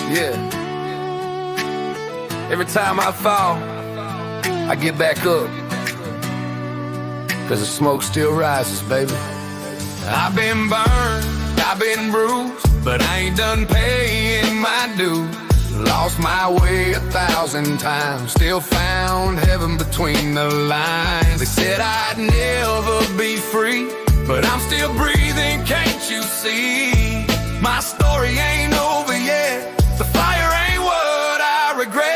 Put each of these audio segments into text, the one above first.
Yeah. Every time I fall, I get back up, 'cause the smoke still rises, baby. I've been burned, I've been bruised, but I ain't done paying my dues. Lost my way 1,000 times, still found heaven between the lines. They said I'd never be free, but I'm still breathing, can't you see? My story ain't over yet, the fire ain't what I regret.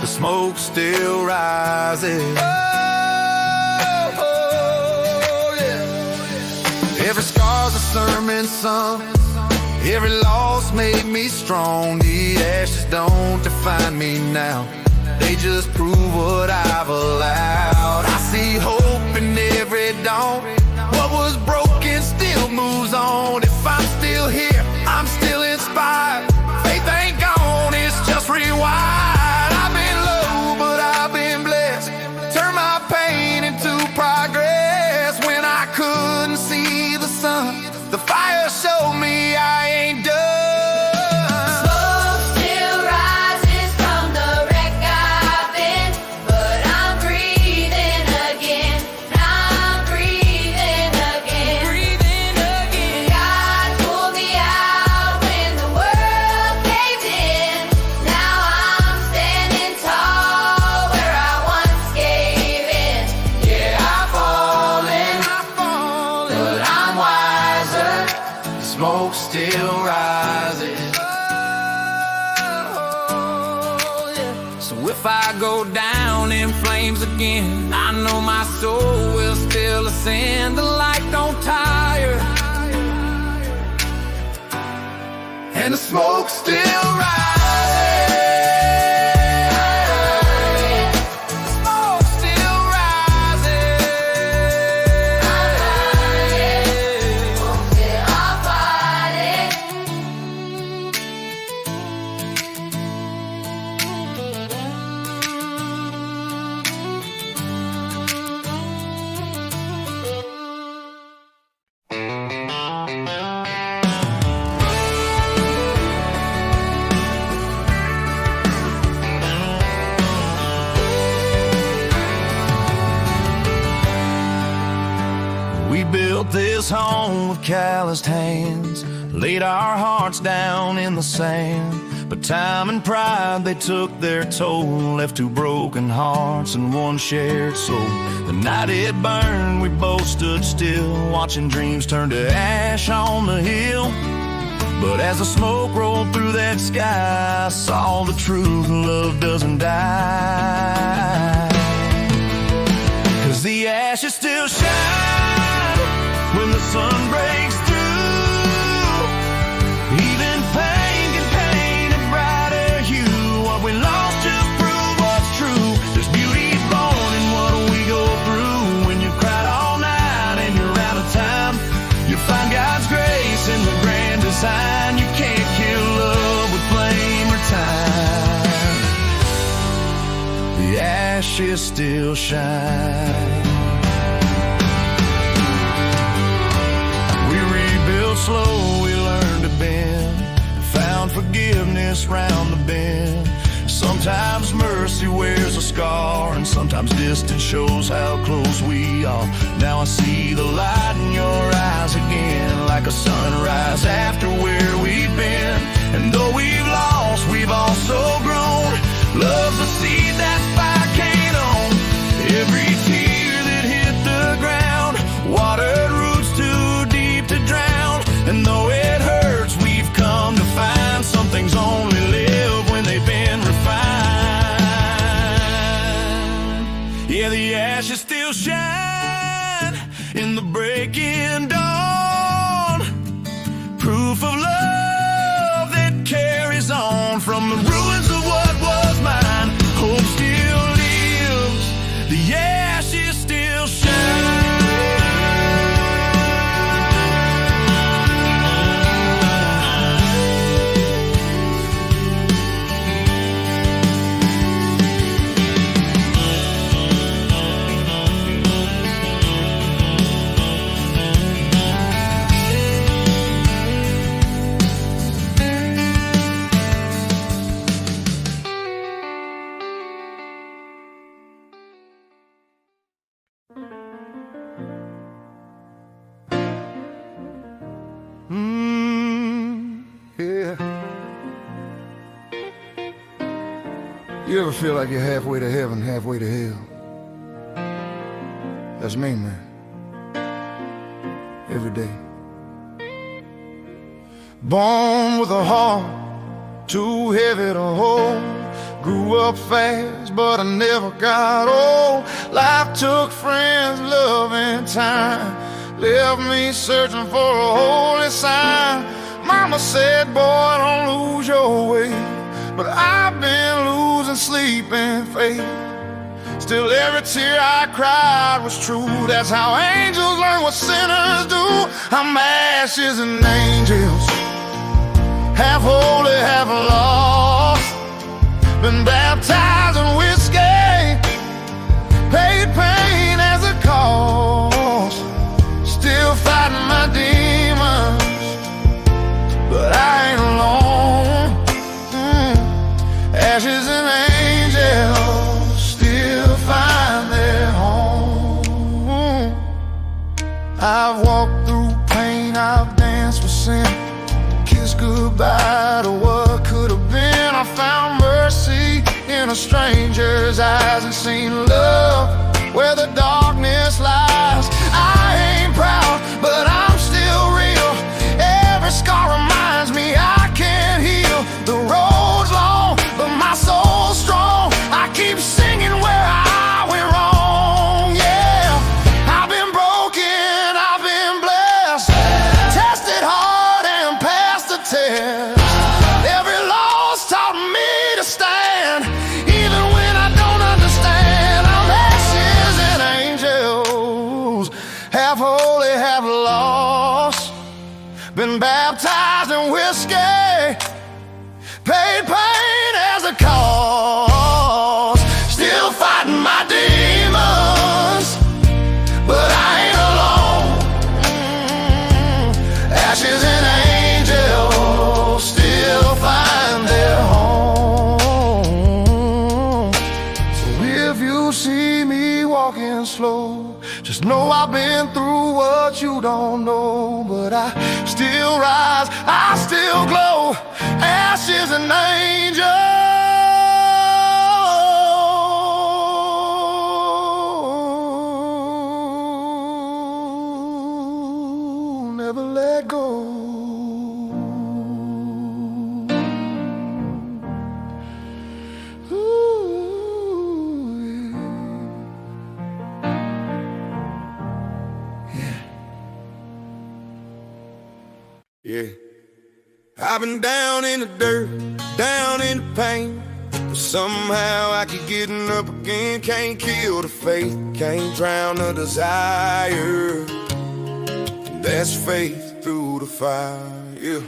Smoke still rises. Oh, yeah. Every scar's a sermon sung, every loss made me strong. The ashes don't define me now, they just prove what I've allowed. I see hope in every dawn, what was broken still moves on. If I'm still here, I'm still inspired. Faith ain't gone, it's just rewired. The fire showed me I ain't done. Smoke still rises from the wreck I've been, but I'm breathing again. I'm breathing again. Breathing again. God pulled me out when the world caved in. Now I'm standing tall where I once gave in. Yeah, I've fallen, but I'm wiser. Smoke still rises. Oh, yeah. So if I go down in flames again, I know my soul will still ascend. The light don't tire, and the smoke still rises. We built this home with calloused hands, laid our hearts down in the sand. But time and pride, they took their toll, left two broken hearts and one shared soul. The night it burned, we both stood still, watching dreams turn to ash on the hill. But as the smoke rolled through that sky, I saw the truth, love doesn't die. 'Cause the ashes still shine when the sun breaks through. Even pain can paint a brighter hue. What we lost just proved what's true. There's beauty born in what we go through. When you've cried all night and you're out of time, you find God's grace in the grand design. You can't kill love with flame or time. The ashes still shine. Slow, we learned to bend, found forgiveness round the bend. Sometimes mercy wears a scar, and sometimes distance shows how close we are. Now I see the light in your eyes again, like a sunrise after where we've been. And though we've lost, we've also grown. Love's a seed that fire can't own. Every tear that hit the ground, watered roots too deep to drown. And though it hurts, we've come to find some things only live when they've been refined. Yeah, the ashes still shine in the breaking dawn, proof of love that carries on from the ruins of what was mine. You ever feel like you're halfway to heaven, halfway to hell? That's me, man. Every day. Born with a heart too heavy to hold. Grew up fast, but I never got old. Life took friends, love, and time. Left me searching for a holy sign. Mama said, boy, don't lose your way. But I've been losing sleep and faith. Still every tear I cried was true. That's how angels learn what sinners do. I'm ashes and angels, half holy, half lost. Been baptized in whiskey, paid pain as a cost. Still fighting my demons, but I ain't alone. Ashes and angels still find their home. I've walked through pain, I've danced with sin, kissed goodbye to what could have been. I found mercy in a stranger's eyes and seen love where the darkness lies. I ain't proud, but I'm still real. Every scar reminds me I can't heal. The road's long, but my soul's strong. I keep singing where I went wrong, yeah. I've been broken, I've been blessed, tested hard and passed the test. Every loss taught me to stand, even when I don't understand. I'm ashes and angels, half holy, half lost. Been baptized in whiskey, paid pain as a cause. Still fighting my demons, but I ain't alone. Ashes and angels still find their home. So if you see me walking slow, just know I've been through what you don't know. But I still rise, I still glow. Ashes and angels, never let go. Ooh, yeah. I've been down in the dirt, down in the pain, but somehow I keep getting up again. Can't kill the faith, can't drown the desire. That's faith through the fire, yeah.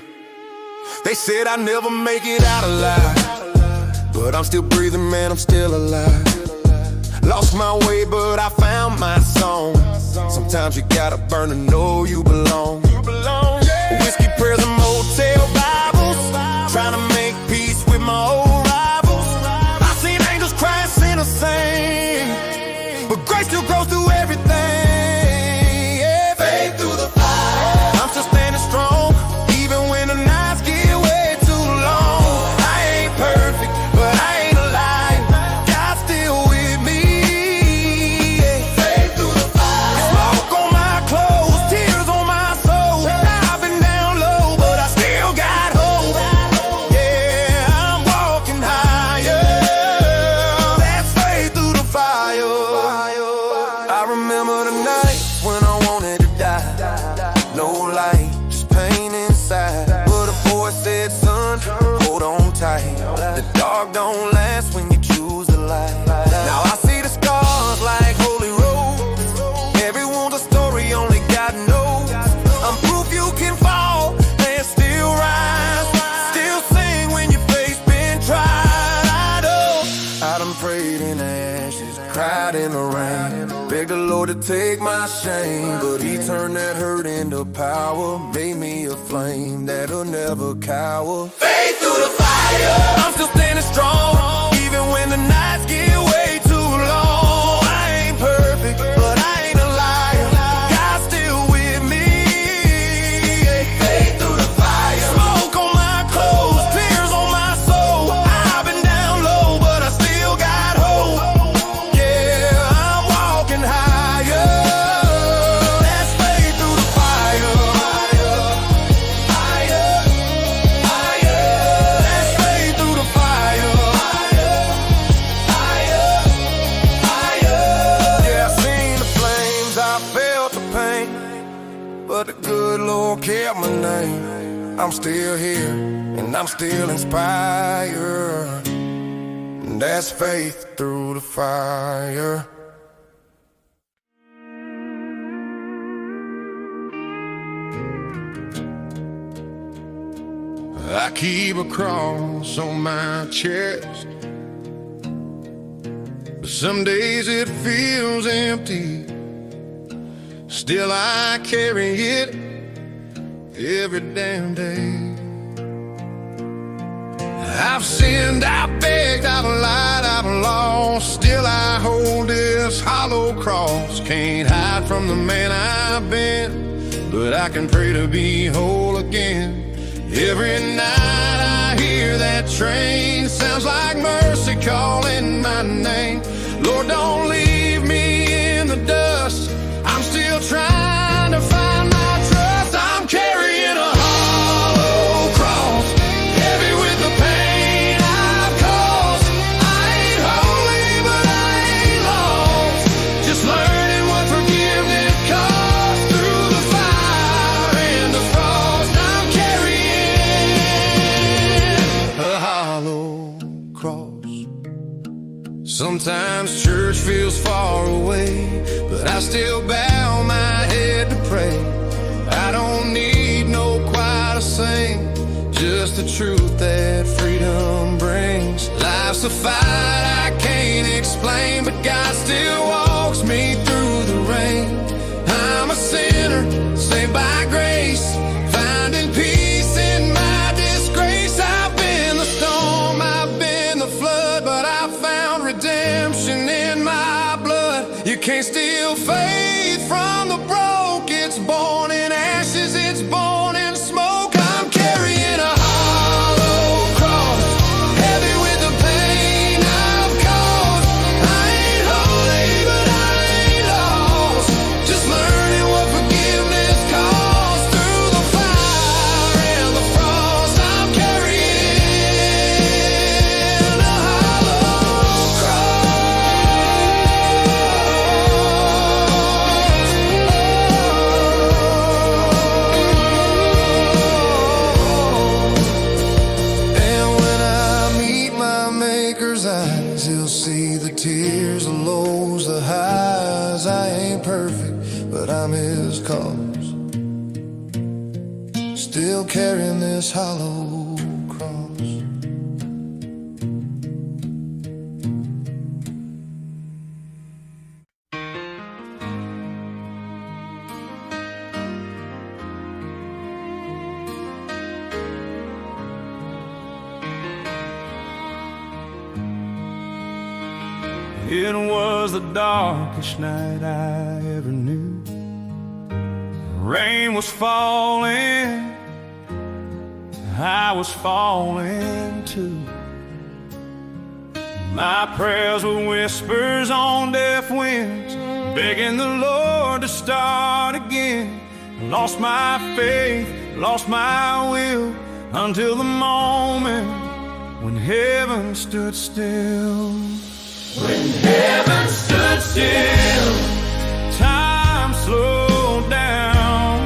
They said I'd never make it out alive, but I'm still breathing, man, I'm still alive. Lost my way, but I found my song. Sometimes you gotta burn to know you belong. Whiskey, prayers, and motel Bibles, trying to make peace with my old rivals. I've seen angels cry, sinners sing, but grace still grows through everything, yeah. Faith through the fire, I'm still standing strong, even when the nights get way too long. I ain't perfect, but I ain't a liar. God's still with me, yeah. Faith through the fire, smoke on my clothes, tears on my soul. I've been down low, but I still got hope, yeah. I'm walking higher, that's faith through the fire. I remember the night when I wanted to die. No light, just pain inside, but a voice said, son, hold on tight. The dark don't last when you choose the light. Now I see the scars like holy roads. Everyone's a story, only God knows. I'm proof you can fall and still rise, still sing when your faith's been tried. I know I done prayed in the ashes, cried in the rain, begged the Lord to take my shame, but he turned that hurt into power, made me a flame that'll never cower. Faith through the fire, I'm still standing strong, even when the nights get way too long. I ain't perfect, but I ain't a liar. God's still with me, yeah. Faith through the fire, smoke on my clothes, tears on my soul. I've been down low, but I still kept my name. I'm still here, and I'm still inspired. And that's faith through the fire. I keep a cross on my chest, but some days it feels empty. Still I carry it every damn day. I've sinned, I've begged, I've lied, I've lost. Still I hold this hollow cross. Can't hide from the man I've been, but I can pray to be whole again. Every night I hear that train, sounds like mercy calling my name. Lord, don't leave me in the dust. I'm still trying to find my trust. I'm carrying a hollow cross, heavy with the pain I've caused. I ain't holy, but I ain't lost. Just learning what forgiveness costs. Through the fire and the frost, I'm carrying a hollow cross. Sometimes church feels far away, but I still bow my head to pray. I don't need no choir to sing, just the truth that freedom brings. Life's a fight I can't explain, but God still walks me through the rain. I'm a sinner, saved by grace, finding peace in my disgrace. I've been the storm, I've been the flood, but I found redemption in my blood. You can't steal faith from the broke. It's born in ashes, it's born in smoke. I'm carrying a hollow cross, heavy with the pain I've caused. I ain't holy, but I ain't lost. Just learning what forgiveness costs. Through the fire and the frost, I'm carrying a hollow cross. And when I meet my Maker's eyes, he'll see the tears, the lows, the highs. I ain't perfect, but I'm his cause. Still carrying this hollow cross. It was the darkest night I ever knew. Rain was falling, I was falling too. My prayers were whispers on deaf winds, begging the Lord to start again. I lost my faith, lost my will, until the moment when heaven stood still. When heaven stood still, time slowed down,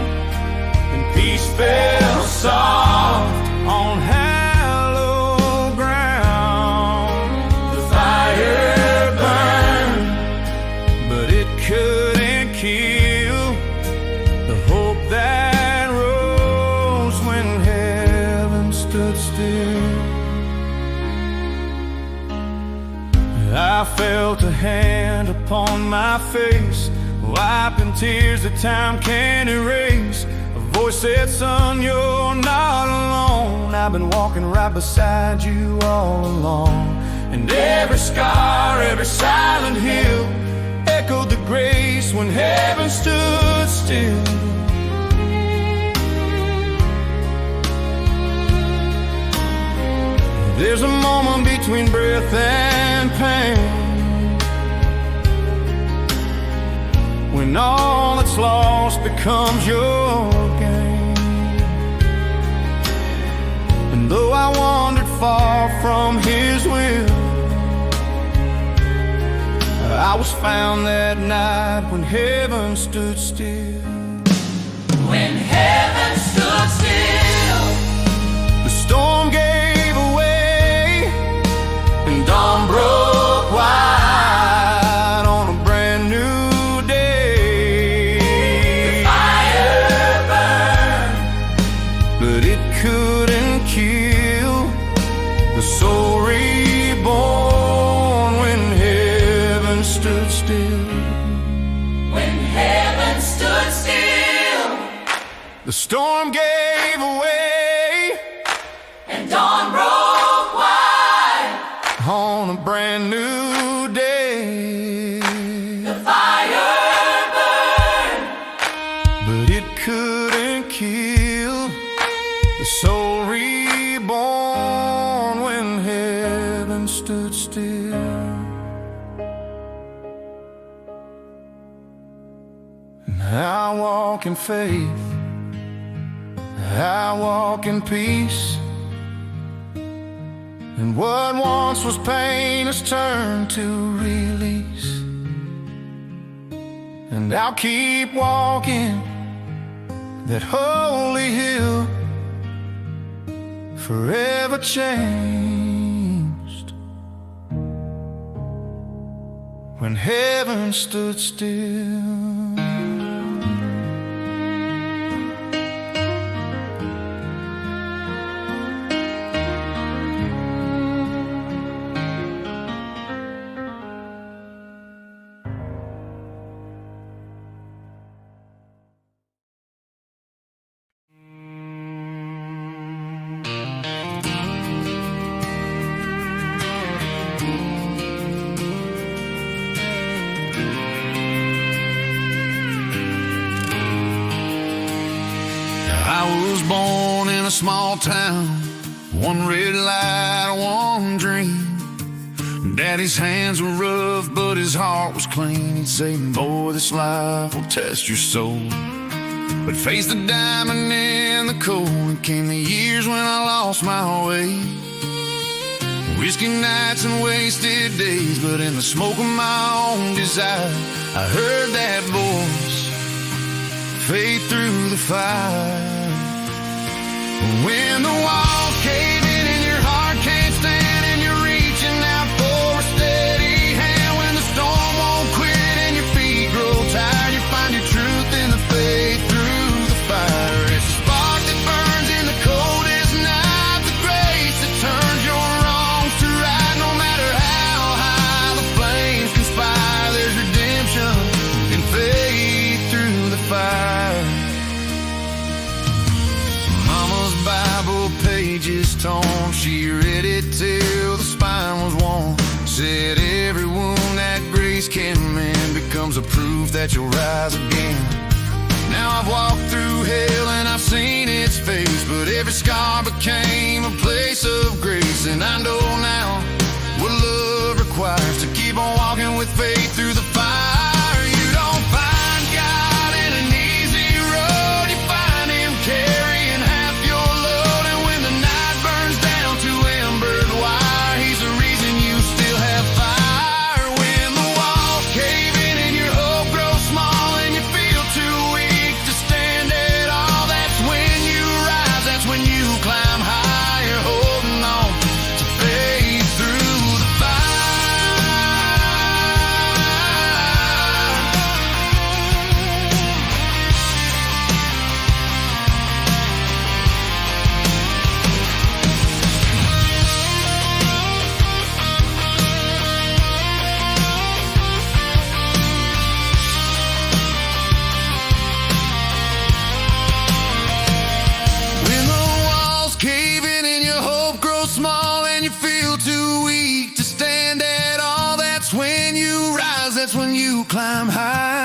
and peace fell soft on hallowed ground. The fire burned, but it couldn't kill the hope that rose when heaven stood still. I felt a hand upon my face, wiping tears that time can't erase. A voice said, son, you're not alone. I've been walking right beside you all along. And every scar, every silent hill echoed the grace when heaven stood still. There's a moment between breath and pain, when all that's lost becomes your gain. And though I wandered far from his will, I was found that night when heaven stood still. When heaven stood still, the storm gave way, and dawn broke wide on a brand new day. the fire burned, But it couldn't kill the soul reborn when heaven stood still. when heaven stood still, The storm gave way and dawn broke wide. on a brand new day. The fire burned, But it couldn't kill the soul reborn when heaven stood still. And I walk in faith, I walk in peace, and what once was pain has turned to release. And I'll keep walking that holy hill, forever changed when heaven stood still. I was born in a small town, one red light, one dream. Daddy's hands were rough, but his heart was clean. He'd say, boy, this life will test your soul. But face the diamond in the cold, and came the years when I lost my way. Whiskey nights and wasted days, but in the smoke of my own desire, I heard that voice fade through the fire. When the walls cave in and your heart can't stand, and you're reaching out for a steady hand, when the storm won't quit and your feet grow tired, you find your truth in the faith through the fire. It's a spark that burns in the coldest night, the grace that turns your wrongs to right. No matter how high the flames conspire, there's redemption in faith through the fire. Mama's Bible pages torn, she read it till the spine was worn. Said every wound that grace can mend becomes a proof that you'll rise again. Now I've walked through hell and I've seen its face, but every scar became a place of grace. And I know now what love requires to keep on walking with faith through the fire. You don't find God in an easy road, you find Him carrying half your load. And when the night burns down to embered wire, He's the reason you still have fire. When the walls cave in and your hope grows small and you feel too weak to stand at all, that's when you rise, that's when you climb higher, holding on to faith through the When the walls cave in and your hope grows small and you feel too weak to stand at all, that's when you rise, that's when you climb high.